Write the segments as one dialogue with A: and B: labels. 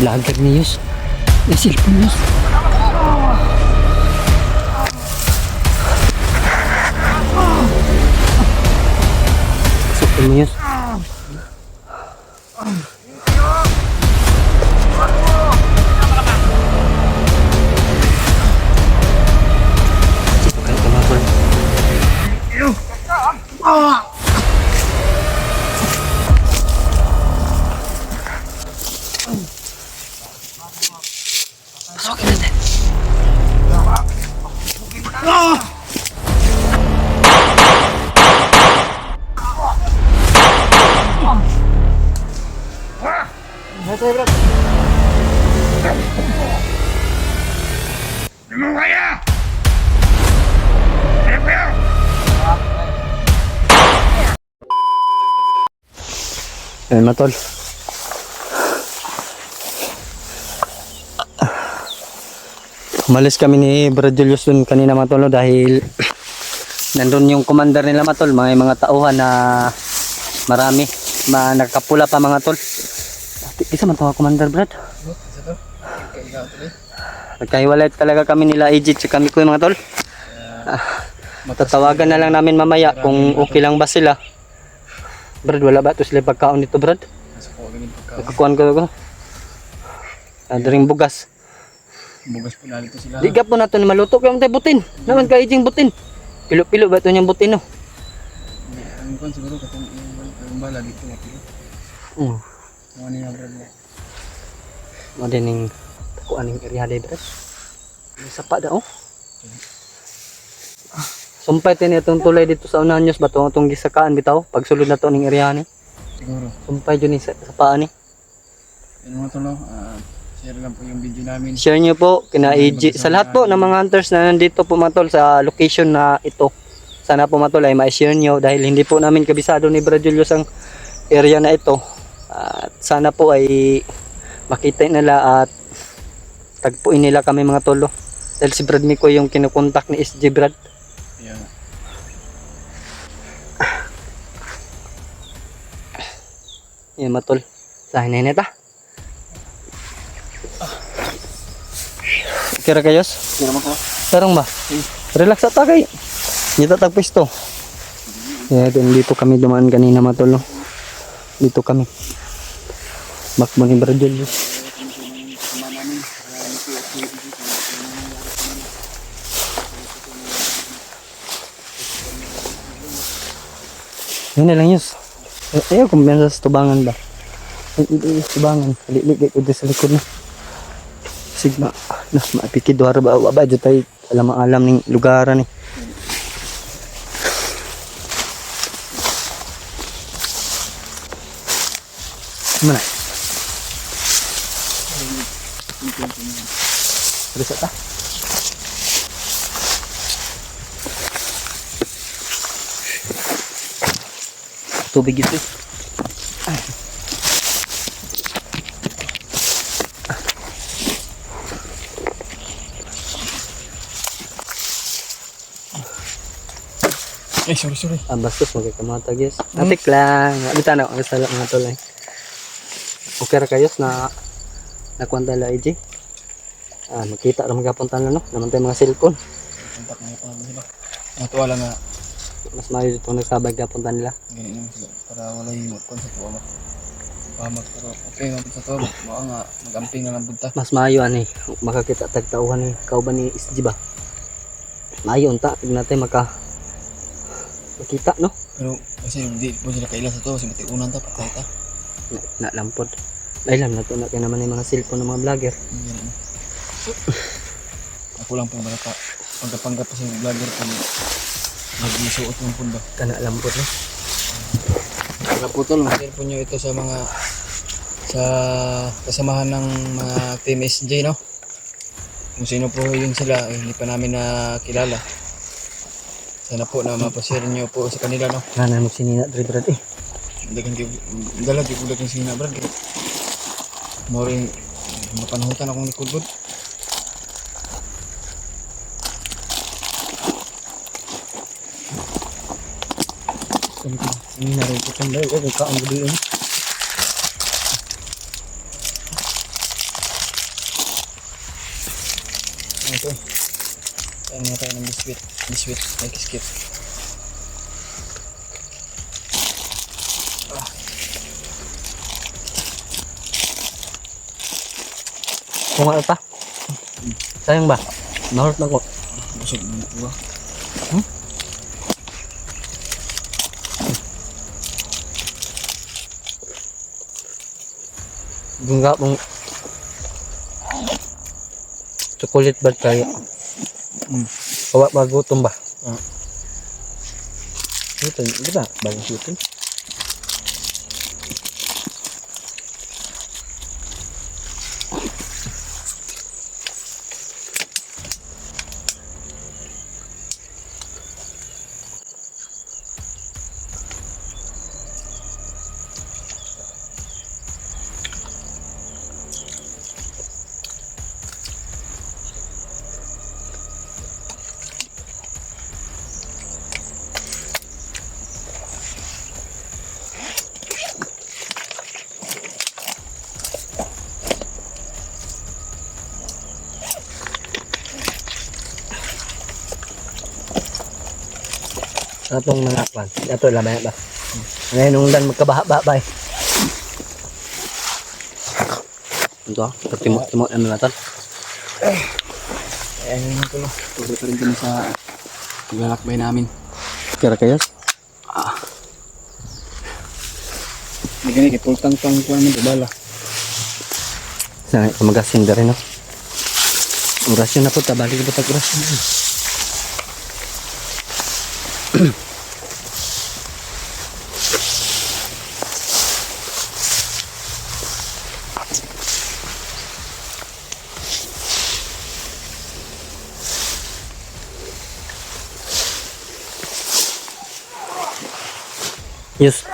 A: Vlogger ni Yus. May cellphone Yus. Pasok ni Yus. Pasukin natin. Ayan matol. Umalis kami ni Brad Julius dun kanina matol dahil nandun yung commander nila matol, mga tauhan na marami, nagkapula pa mga tol. Isa man tawa commander Brad. Nagkahiwalay talaga kami nila Ejit sa kami ko mga tol. Matatawagan na lang namin mamaya kung okay lang ba sila. Brad, wala ba ito sila pagkaon dito Brad? Nakakuhan ko. Daring bugas.
B: Bugas po na dito sila.
A: Di ka po na ito maluto kaya tayo butin. Naman ka Ejing butin. Pilo-pilo ba ito niyang butin no?
B: Hindi, ang kuhan siguro katong yung bala dito nga pilo. Mga niya Brad mo.
A: Mga din yung takuan yung area day Brad. May sapa daw. Sumpay din itong tulay dito sa unahan nyo ba itong gisakaan bitaw pagsulod na ito ng area ni.
B: Siguro.
A: Sumpay dyan sa paan ni.
B: Yan mga tolo, share lang po yung video namin.
A: Share nyo po kina EG. Sa lahat po ng mga hunters na nandito po matol sa location na ito. Sana po matol ay ma-share nyo dahil hindi po namin kabisado ni Brad Julius ang area na ito. At sana po ay makita nila at tagpuin nila kami mga tolo. Dahil si Brad Miko yung kinukontak ni SG Brad.
B: Yan.
A: Yan matol. Sa hinay ta. Kira kayos?
B: Kira mo ko?
A: Sarang ba? Relax ata kay. Dito tagpisto. Yeah, dito kami dumaan kanina matol no. Dito kami. Makmo ni Brad Julius. Yun na lang yus. Ayaw kumpiyansa sa tubangan ba? Hindi tubangan. Liligay ko sa likod na. Sigma. Maapikid doar ba? Waba dyan tayo alam ng lugaran eh. Mana? Terus apa? Tubig ito.
B: Sorry.
A: Bastos magkakamata guys. Atik lang. Abita na ang sala mga tol. Okay ra kayos na nakuanta la EJ. Makita ra magapunta na no. Naman tayo mga cellphone.
B: Kontak na ito sila. Natuwa lang nga.
A: Mas mayo dito nagsabay gapunta nila.
B: Ganyan naman sila. Para wala yung konsep ko ama. Pahamak pero okay naman sa to. Baka nga mag-amping na lang punta.
A: Mas mayo ani. Makakita tagtauhan ni kauban ni SG ba. Mayo unta tignan natin makita no.
B: Pero kasi hindi po sila kailan sa to. Kasi matiunan ta patay ta.
A: Na lampod. Ay lang na kaya naman yung mga cellphone ng mga vlogger.
B: Ganyan. Ako lang po malata. Pagkapanggap pa sa vlogger ko. Mag-isuot ng punda.
A: Kana lampod no.
B: Nakaputol, cellphone nyo ito sa mga sa kasamahan ng mga team SJ no. Kung sino po yun sila, hindi pa namin nakilala. Sana po na mapashare nyo po sa kanila no.
A: Kana mo sinina Brad eh.
B: Dagan dala di kulag ng sina Brad. Moring mapanahutan akong likod. Ini naroon ko tanda ko kaon gud yun. Ano tayo ng biscuit. Biscuit. May kiskit.
A: Kung ano pa? Sayang ba? Nahulot na ko.
B: Busog na po ba?
A: Bunga mong chocolate ba kaya? Kawa magutom ba? Ito, di ba? Bagong shooting. Atong mga kwan. Ato lamay ba? Ngayon nung dan magkabaha-baha eh. Ito, timo ano natin?
B: Ayan yun po. Tuloy pa rin kami sa paglalakbay namin.
A: Kira kayas?
B: Hindi ganit, ipultang pang kuwan mo, bala.
A: Sa magasin da rin no? Ang rasyon na po, tabalik ko pag rasyon. Yes.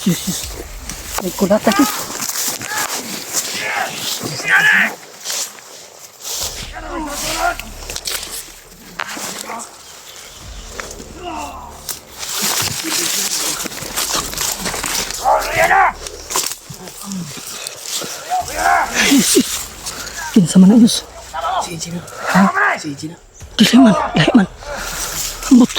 A: Yes. May kulata ko. Kinsa man ayos.
B: Sige na. Sige na.
A: Dili man, lahi man. Ambot.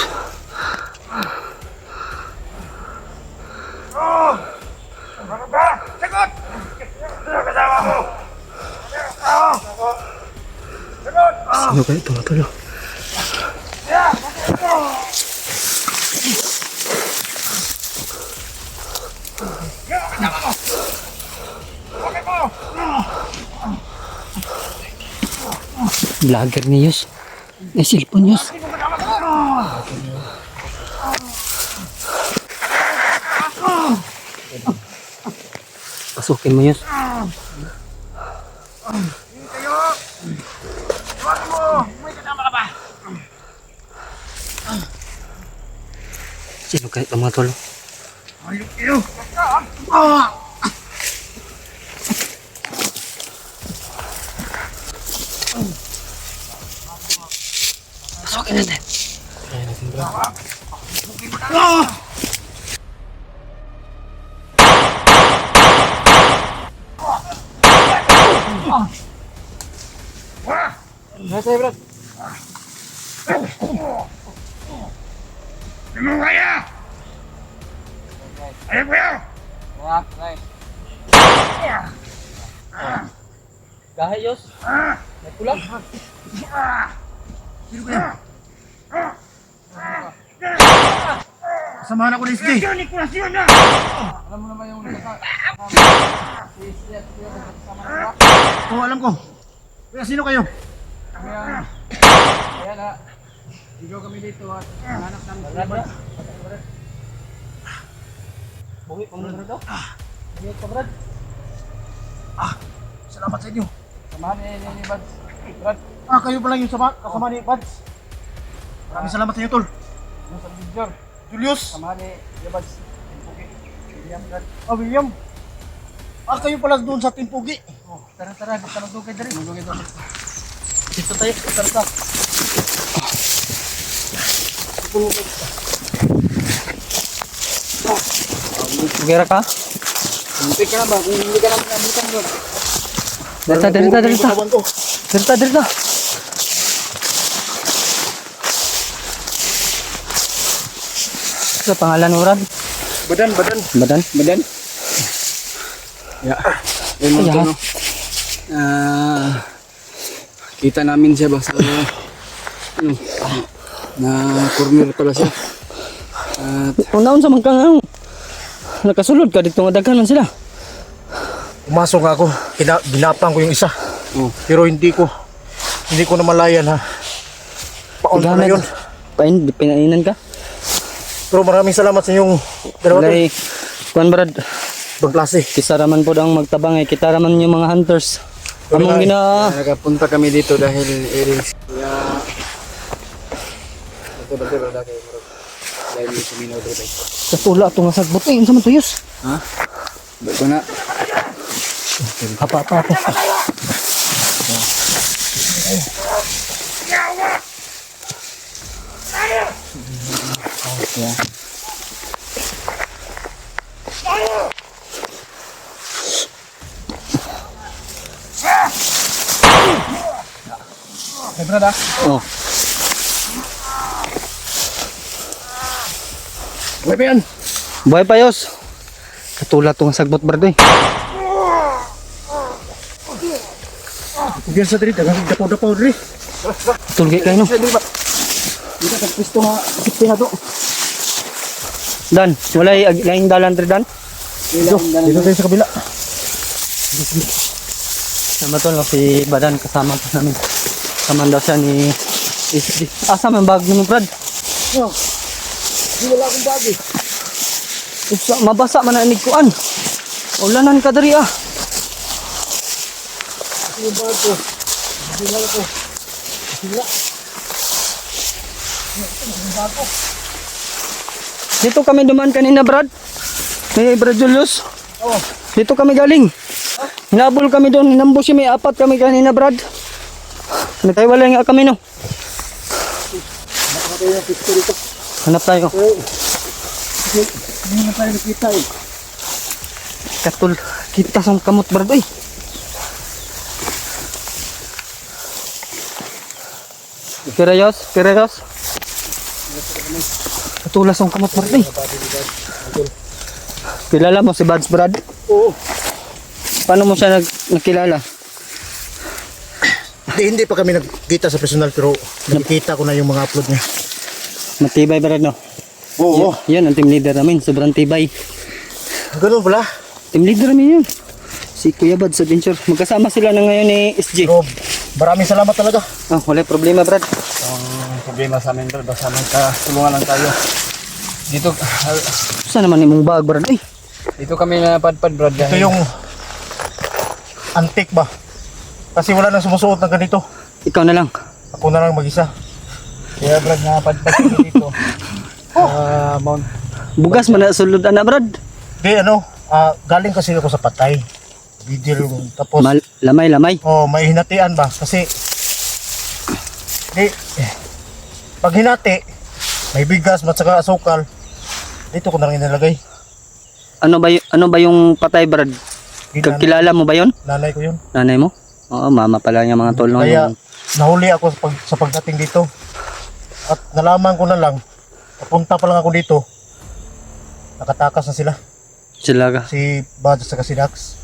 A: Ano kayo ito? Tulo. Vlogger ni Yus. May cellphone Yus. Pasukin mo Yus. Sino kayo ito mga tolo? Pasukin natin.
B: Nasa Brad.
A: Gahe Yus. May kulak.
B: Samahan ako ni SJ.
C: Alam mo naman yung
B: Oo, alam ko. Kaya sino kayo?
C: Kaya na, ligaw kami dito at hanap ng Brad.
A: Bungi pa muna daw. Bungi pa Brad.
B: Salamat sa inyo.
C: Samahan ni Bads. Brad,
B: Kayo pala yung kasama ni Bads. Maraming salamat sa inyo, Tol.
C: ano sa video?
B: Julius.
C: Samahan ni Bads. Okay. William, Brad.
B: William. Kayo pala doon sa Timpugi.
C: Tara, basta magdugay dali. Magdugay dali.
A: Dito tayo. Tara. Gira ka?
C: Muntik ka na ba? Kung hindi ka namin nabutan doon.
A: Dirta, dirta, dirta.
B: Katawan ko.
A: Dirta, dirta. Sa pangalan mo, Brad?
C: Badan.
A: Badan?
C: Yeah. Ayun mga
A: Ayan.
C: to, no? Kita namin siya ba sa ano, na corner pala siya. At
A: Unaon sa mga kang nakasulod ka dito nga daghan man sila.
B: Pumasok nga ako. Ginapang ko yung isa.
C: oh,
B: Pero hindi ko namalayan ha. Paon ko na yun.
A: Pinainan ka?
B: Pero maraming salamat sa inyong dalawa.
A: Walay, kuan Brad,
B: Ibang klase.
A: kisa raman po ang magtabang eh. Kita raman yung mga hunters. Among gina...
C: nakapunta kami dito dahil kaya ito ba kayo dahil may suminaw dito.
A: Katula ito nga sagbot eh. Ano sa man tuyos?
C: Ha? Bago na.
A: Apa.
C: Hey brada.
A: Oh.
C: Uy pa yan.
A: Buhay pa yos. Katula ito nga sagbot Brad eh.
B: Diyan sa diri. Dagang dapaw diri.
A: Tulgi kayo no.
C: Hindi ka tagpisto nga. Sikti na to.
A: Dan, walay laing dalan tre Dan.
B: Dito tayo sa kabila.
A: Sama to no, si Badan kasama pa namin. Kasama daw siya ni SG. Asa man bag mo Brad?
B: Oh. Di wala akong bagi.
A: Usa mabasa man na kuan. Ulanan ka diri ah.
B: Yung bag ko. Wala ko. Wala.
A: Dito kami duman kanina Brad. May Brad Julius.
B: Oh.
A: Dito kami galing. Hinabol kami doon, hinambush may 4 kami kanina Brad. Nagtaywalay nga kami no. Hanap tayo.
B: Hindi na tayo nakita eh.
A: Katul, kita sa kamot Brad eh. Kirayos. Katulas ang kamot Brad eh. Kilala mo si Bads Brad?
B: Oo.
A: Paano mo siya nakilala?
B: Hindi pa kami nagkita sa personal pero nakikita ko na yung mga upload niya.
A: Matibay Brad no?
B: Oo.
A: Yan ang team leader namin, sobrang tibay.
B: Ganun pala.
A: Team leader namin yun. Si Kuya Bads Adventure. Magkasama sila na ngayon ni SG.
B: Pero maraming salamat talaga.
A: Ah, wala problema Brad.
C: Ang problema sa amin brad, basta tulungan lang tayo. Dito
A: Saan naman yung bag Brad? Ay,
C: dito kami napadpad brad
B: Ito
C: dahil
B: yung antique ba? Kasi wala nang sumusuot ng ganito.
A: ikaw na lang.
B: Ako na lang mag-isa.
C: kaya brad napadpad kami dito. Mount
A: Bugas man na sulod na Brad.
B: Di galing kasi ako sa patay. Video yung tapos
A: Lamay.
B: may hinatian ba? Kasi pag hinati, may bigas at saka asukal. Dito ko na lang inilagay.
A: Ano ba yung patay Brad? Kakilala mo ba yon?
B: Nanay ko yun.
A: Nanay mo? Oo, mama pala niya mga tol.
B: Kaya nahuli ako sa pagdating dito. At nalaman ko na lang, papunta pa lang ako dito, nakatakas na sila.
A: Sila ka.
B: Si Bad at saka si Dax.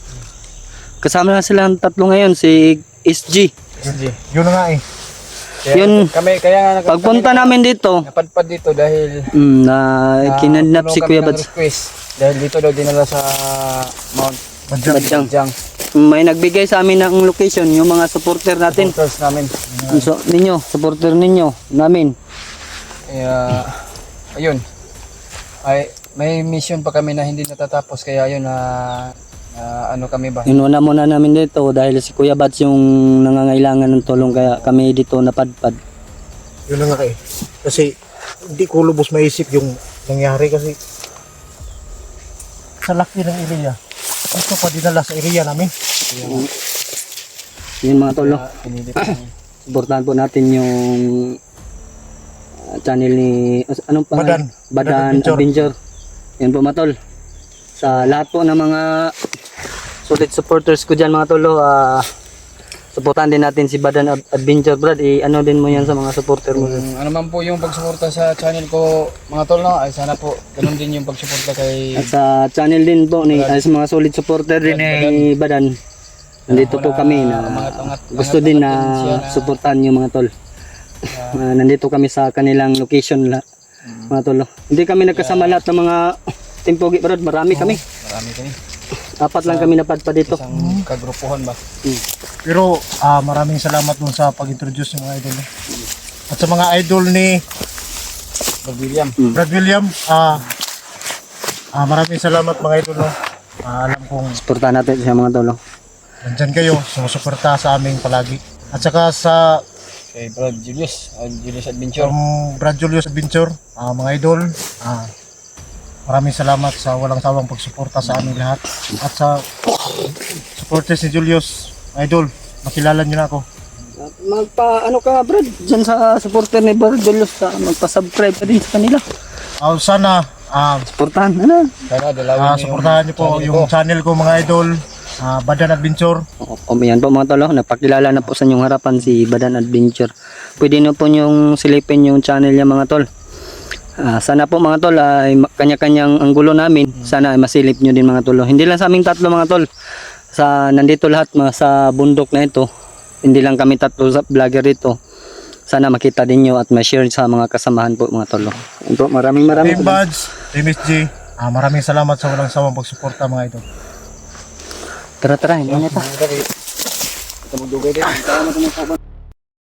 A: Kasama na silang tatlo ngayon, si SG.
B: Yun na nga eh.
A: Yun,
C: kaya nga
A: pagpunta namin dito,
C: napadpad dito dahil
A: na kinadnap si Kuya Bads.
C: Dahil dito daw dinala sa Mount
A: Badyang.
C: Badyang.
A: May nagbigay sa amin ng location, yung mga supporter natin.
C: Supporters namin.
A: So, supporter ninyo, namin.
C: Kaya ayun. May mission pa kami na hindi natatapos kaya ayun ano kami ba?
A: Inuna muna namin dito dahil si Kuya Bads yung nangangailangan ng tulong kaya kami dito napadpad.
B: Yun na nga eh. Kasi hindi ko lubos maisip yung nangyari kasi sa laki ng area. Ito pa dinala sa area namin.
A: Yun mga tolo.
C: Pinili pa namin.
A: Suportahan po natin yung channel ni anong pa?
B: Badan
A: Badan
B: Adventure.
A: Adventure. Yan po mga tol. Sa lahat po ng mga solid supporters ko dyan mga tol, supportan din natin si Badan Adventure Brad. Ano din mo yan sa mga supporter mo.
B: Kung ano man po yung pagsuporta sa channel ko mga tol, no, ay sana po ganun din yung pagsuporta kay
A: At sa channel din po ni sa mga solid supporter din ni Badan. Nandito po kami na gusto din na suportahan yung mga tol. Nandito kami sa kanilang location mga tol. Hindi kami nagkasama lahat ng mga Team Pogi Brad, marami kami.
B: Marami kami.
A: 4 lang kami napadpa dito.
B: Isang kagrupuhan ba?
D: Pero maraming salamat dun sa pag-introduce ng mga idol. At sa mga idol ni
B: Brad William.
D: Brad William, maraming salamat mga idol. No? Alam kong
A: Suportahan natin siya mga tol.
D: nandyan kayo, sumusuporta sa aming palagi. At saka sa
B: Kay Brad Julius, Julius Adventure.
D: Brad Julius Adventure, mga idol, maraming salamat sa walang sawang pagsuporta sa aming lahat. At sa supporters ni Julius, idol, makilala niyo na ako.
A: Ano ka Brad, dyan sa supporter ni Brad Julius, magpa-subscribe ka din sa kanila.
D: Sana
A: Suportahan, ano?
B: Sana dalawin niyo
D: suportahan niyo po yung channel ko mga idol, Badan Adventure.
A: Yan po mga tol, nagpakilala na po sa inyong harapan si Badan Adventure. Pwede na po nyong silipin yung channel niya mga tol. Sana po mga tol ay kanya-kanyang anggulo namin. Sana ay masilip nyo din mga tol. Hindi lang sa aming tatlo mga tol. Nandito lahat sa bundok na ito. Hindi lang kami tatlo sa vlogger dito. Sana makita din nyo at ma-share sa mga kasamahan po mga tol. Yan po, maraming
D: Team Buds, Team SG, maraming salamat sa walang sawang pagsuporta mga idol.
A: Tara, hindi na ta.
B: Ito mo dugay din.